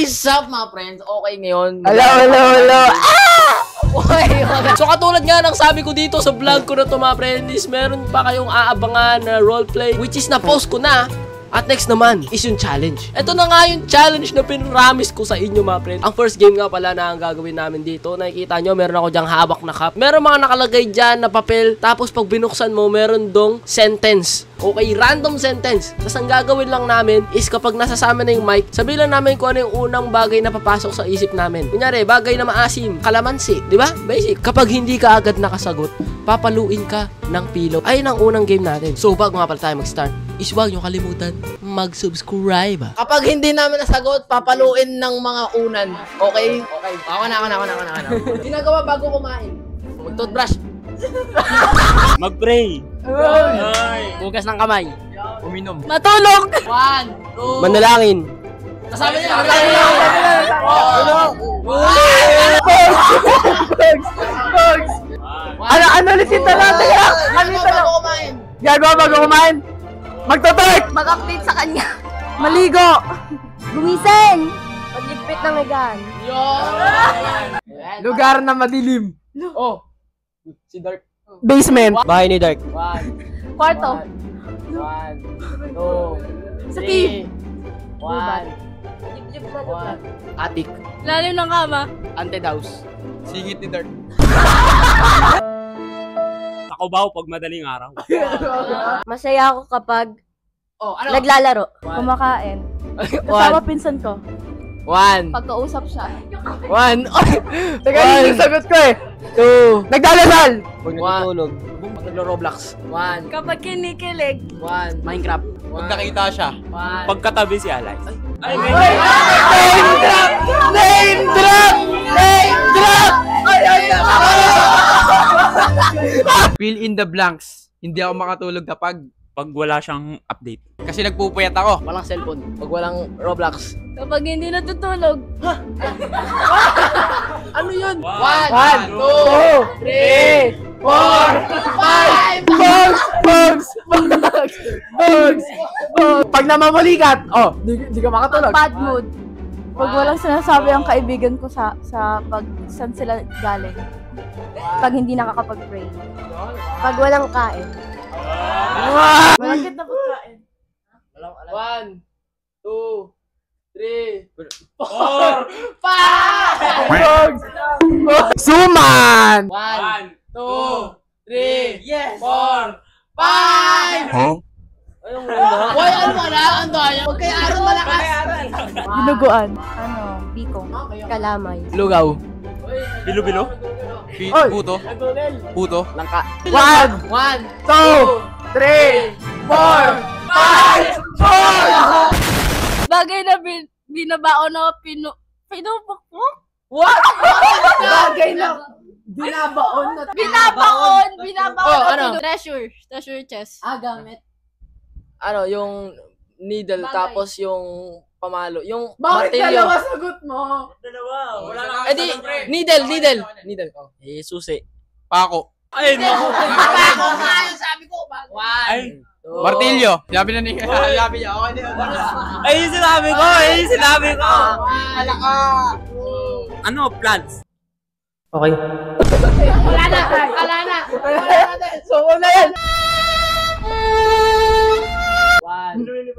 What is up mga friends? Okay ngayon. Hello. Okay. So katulad nga ng sabi ko dito sa vlog ko na to mga friends, meron pa kayong aabangan na roleplay which is na-post ko na. At next naman is yung challenge. Ito na nga yung challenge na pinramis ko sa inyo mga friends. Ang first game nga pala na ang gagawin namin dito. Nakikita nyo, meron ako dyang hawak na cup. Meron mga nakalagay dyan na papel. Tapos pag binuksan mo, meron dong sentence. Okay, random sentence. Tapos ang gagawin lang namin is kapag nasasama na yung mic, sabihin lang namin kung ano yung unang bagay na papasok sa isip namin. Kunyari, bagay na maasim, kalamansi, di ba? Basic. Kapag hindi ka agad nakasagot, papaluin ka ng pillow. Ayun ang unang game natin. So, bago nga pala tayo mag-start, is huwag nyo kalimutan mag-subscribe. Kapag hindi namin nasagot, papaluin ng mga unan. Okay? Okay. Ako na. Ginagawa bago kumain. Mag-toothbrush. Mag-pray. Hugas ng kamay. Uminom. Matulog! 1, 2... Manalangin. Nasabi niya! Ano ulit yung talata ya? Bago kumain. Gagawa bago kumain. Magtutort! Mag-update sa kanya. Maligo. Gumising. Magligpit ng igan. Lugar na madilim. Oh. Si Dark. Basement. Bahay ni Dark. 1, Kwarto. 1, 2, Sa cave. 1, Lip na lugar. Attic. Lalim ng kama. Haunted house. Singit ni Dark. Takobaw pag madaling araw. Masaya ako kapag Oh, ano? naglalaro. Kumakain. Kasama pinsan ko. 1, Pagkausap siya. 1. Teka, yun yung sagot ko eh. 2, Nagdalasal. Pag natutulog. Pag naglo-Roblox. 1, Kapag kinikilig. 1, Minecraft. Pag nakita siya, 1. pagkatabi si Alay. Ay, Name drop! Name drop! Name drop! Fill in the blanks. Hindi ako makatulog kapag wala siyang update. kasi nagpupuyat ako. Walang cellphone. Pag walang Roblox. Kapag hindi natutulog. Ano yun? 1, 2, 3, 4, 5. Bugs! Pag namamalikat, di ka makatulog. Bad mood. Pag walang sinasabi ang kaibigan ko sa pag saan sila galing. Pag hindi nakakapag-pray. Pag walang kain. Malagkit na pagkain. 1, 2, 3, 4, 5. Bugs! Suman! 1, 2, 3, 4, 5. Anong ano? Why, ano ba na? Ang daya? Huwag kayo aron malakas. Dinuguan. Biko. Kalamay. Lugaw. Bilo-bilo? Oy! Puto. Puto. Langka. 1, 1, 2, 3, 4, 5, 4! Bagay na binabaon na pinupok mo? What? Bagay na binabaon na Binabaon Oh, ano? na treasure chest. Gamit. Ano, yung needle Bagay. tapos yung pamalo. Yung Bakit martilyo. dalawa sagot mo? Dalawa. Wala na Eh di, needle. Susi. Pako. Ay, naku. Sabi ko. Ay, Martilyo. Sabi na ni sabi niya. ay, yung sinabi ko. Ano, plants? Okay. Wala na. So, una yan. 1, 2,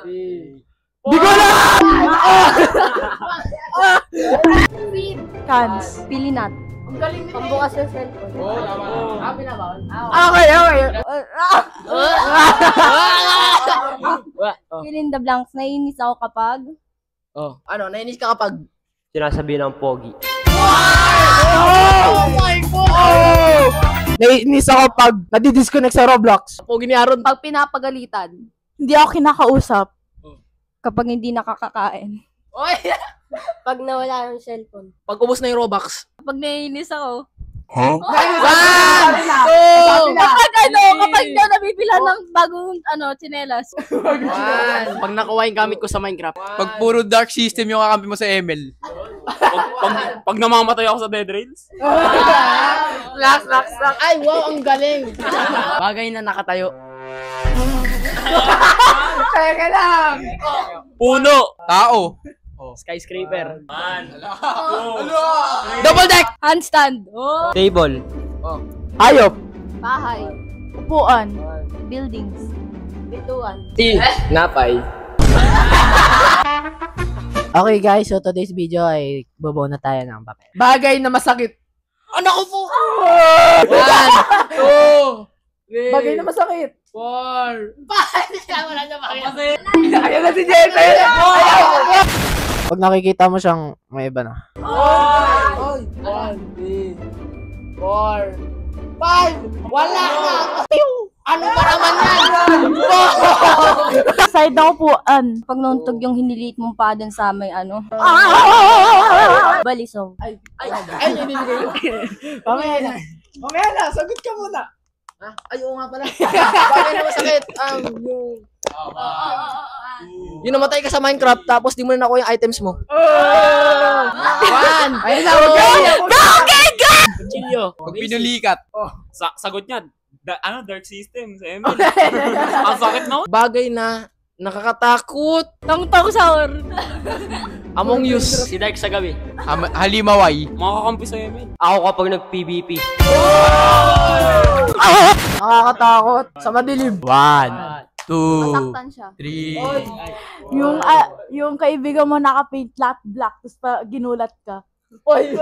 3. Di ko na! Cans. Pilinat. Ang galing nila. Pambukas sa cellphone. Binabaon. Okay. Fill in the blanks. Naiinis ako kapag Ano, nainis ka kapag Sinasabi ng pogi. Oh my God! Naiinis ako pag nadidisconnect sa Roblox. Pogi ni Aaron. pag pinapagalitan. Hindi ako kinakausap kapag hindi nakakakain. Oy! Pag nawala yung cellphone. Pag ubos na yung Robux. Kapag naiinis ako. Kapag daw nabibila ng bagong tsinelas. Pag nakuha yung gamit ko sa Minecraft. Pag puro dark system yung kakampi mo sa ML. Pag namamatay ako sa Dead Rails? Last. Ay, wow, ang galing. Bagay na nakatayo. Teka lang! Puno! Tao. Skyscraper. Double deck! Handstand. Oh. Table. Hayop! Bahay. Upuan. Buildings. Bituan. Napay. Okay guys, so today's video ay bobo na tayo ng papel. Bagay na masakit. Anak ko po! 1, 2, 3. Bagay na masakit. 4. Wala na bakit. Ayan na si Jenny! Pag nakikita mo siyang may iba na. 1, 2, 3, 4, 5. Wala na! Ano ba naman yan? Side ako upuan. Pag nauntog yung hiniliit mong pa dun sa may ano. Balisong. Ay, hindi ko. Mamaya na. Mamaya na, sagot ka muna. Ay, oo nga pala. Bagay na masakit. Yung namatay ka sa Minecraft, tapos di mo na nakuha yung items mo. 1. Ayun na, huwag ka. Chilyo. Pag pinulikat. Sagot niya, Dark System sa ML. Ang sakit na. Bagay na nakakatakot. Tong-tong sahur. Among Us. Si Dark sa gabi. Halimaway. Makakampi sa ML. Ako kapag nag-PVP. Nakakatakot. Sa madilim. 1, 2, Masaktan siya. 3. Yung kaibigan mo naka-paint black tapos pa ginulat ka. Oy.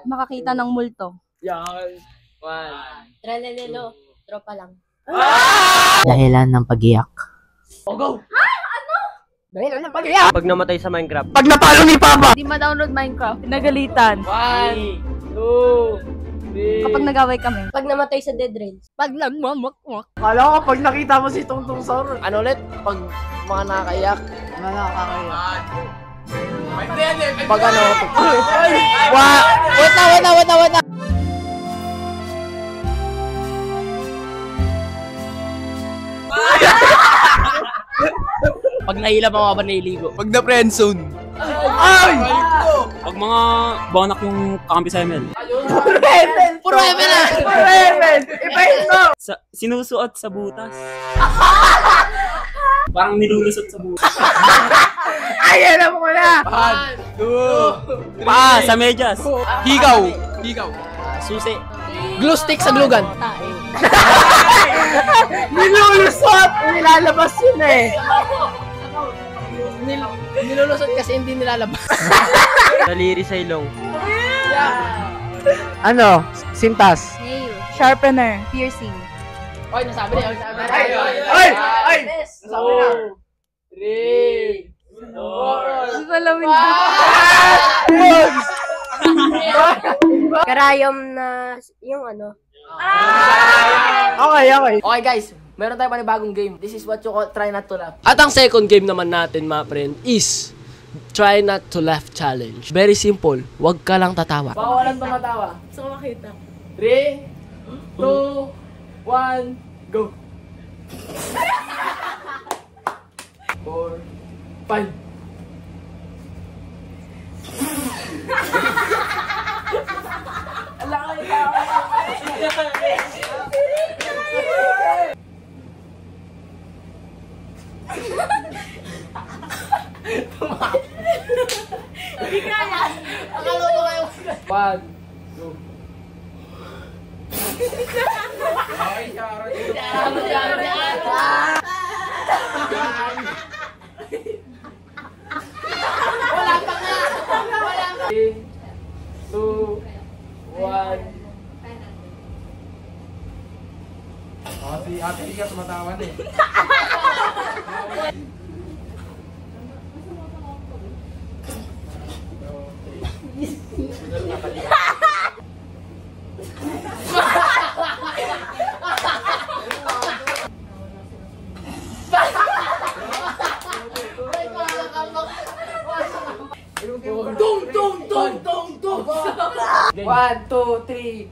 Makakita ng multo. Yan. 1. Tralelelo. Tropa lang. Dahilan ng pag-iyak. O, go. Dahil ano pag-iyak? Pag namatay sa Minecraft. Pag napalo ni Papa. Hindi ma-download Minecraft. Pinagalitan. 1, 2, 3. Kapag nag-away kami. Pag namatay sa dead rails. Pag nagmamak-mak. Kala ko pag nakita mo si Tungtung Saur. Ano ulit? Pag mga nakakaiyak. Nakakaiyak. Pag ano. Wait na. Pag nahilap ako ba nahiligo? Pag na friendzone. Ay! Pag mga banak yung kakampi sa ML. Puro Evan na! Puro Evan! Ipahin mo! Sinusuot sa butas. Parang nilulusot sa butas. Ay, alam mo na! 1, 2, Sa medyas. Higaw. Susi. Glue stick sa glugan. Nilulusot! Nilalabas yun eh! Nilulusot kasi hindi nilalabas. Daliri sa ilong. Ano? Sintas. Nail. Sharpener. Piercing. Oy, nasabi na. Ay! Nasabi na! 3, 4, Salamin Karayom na yung ano. Okay. Okay guys, meron tayong panibagong game. This is what you call try not to laugh. At ang second game naman natin, mga friend, is try not to laugh challenge. Very simple. Huwag ka lang tatawa. Bawalan pa matawa. Gusto ko makita. 3, 2, 1, go! 4, 5. Akala ko kayo. 1, 2. Wala pa nga. 3, 2, 1. Si Ate Ika tumatawan eh. Tung! 1, 2, 3.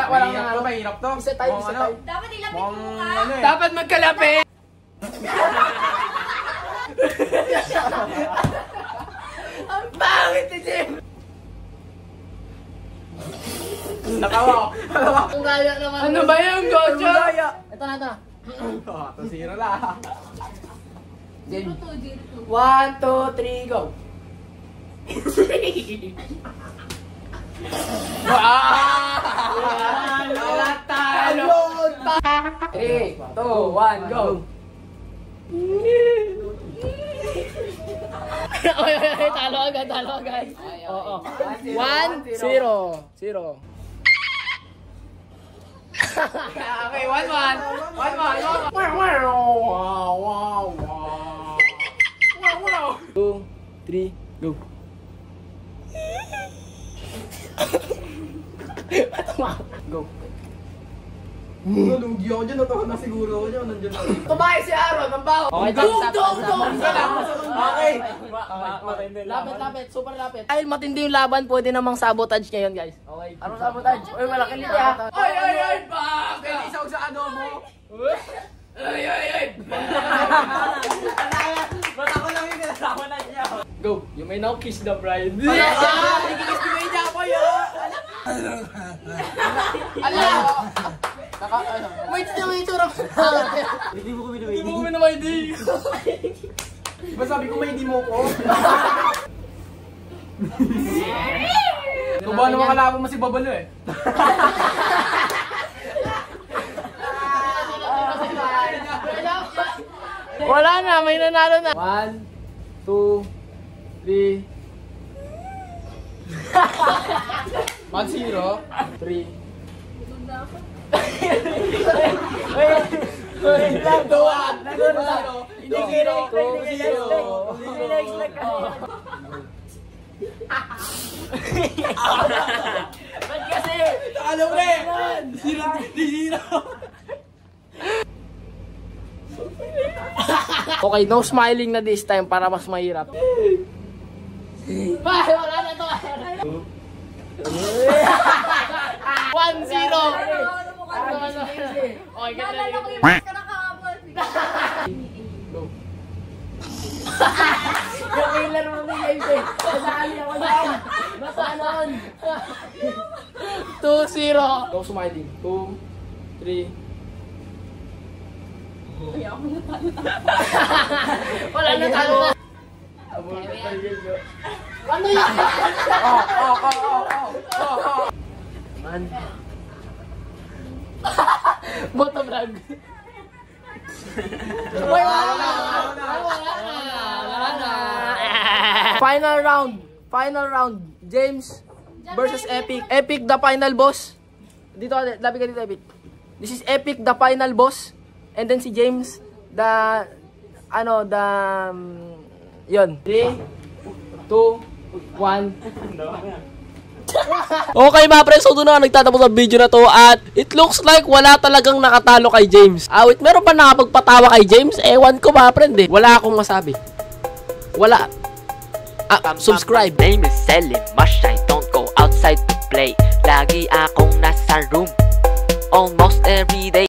Walang mahirap to, mahirap to. Isa tayo. Dapat ilapit mo nga. Ano eh. Dapat magkalapi! Ang pangit ni Jim! Nakawa. Ang gaya naman. Ano ba yung Gojo? Ito na, ito na. 2-0 lang. 0-2. 1, 2, 3, go. Wala talo. 3, 2, 1, go. Oy, talo agad, talo agad. Oo. 1-0. 0. Okay, 1-1. 1-1. 2, 3, go. Go. Nalugi ako dyan, natawa na siguro ako dyan, nandiyan ako. Tumahay si Aaron, ang baho. Okay, Okay. Lapit, super lapit. Dahil matindi yung laban, pwede namang sabotage ngayon, guys. Okay. Anong sabotage? Uy, malaki nito ha. Ay, bakit? Isaw sa ano mo? Ay. Ba't ako lang yung kasama na niya? Go. You may now kiss the bride. Nagkikistimay niya ako yun. Wait, may itsura. Hindi mo naman hindi. Diba sabi ko may hindi mo ko? Kung ba naman kalaban mo si Babalo eh. Wala na, may nanalo na. 1, 2, 3. 1-0. 3. Ano pre? Zero. Okay, no smiling na this time para mas mahirap. Wala na to. 1-0. Okay, Naalala ko yung mas nakakabot. yung kailan mo na yung game. Nasali ako yan. Nasaan? 2-0. No smiling. 2, 3. Wala na talo na. Ano yan? Man. Boto vlog. Wala na. Final round. James versus Epic. Epic the final boss. Dito, labi ka dito, Epic. This is Epic the final boss. And then si James yun. 3, 2, 1. Okay mga pre, so doon na nagtatapos ang video na to at it looks like wala talagang nakatalo kay James. Wait, meron pa nakapagpatawa kay James? Ewan ko mga friend eh. Wala akong masabi. Wala. Subscribe. My name is Selim Mash, I don't go outside to play. Lagi akong nasa room almost every day.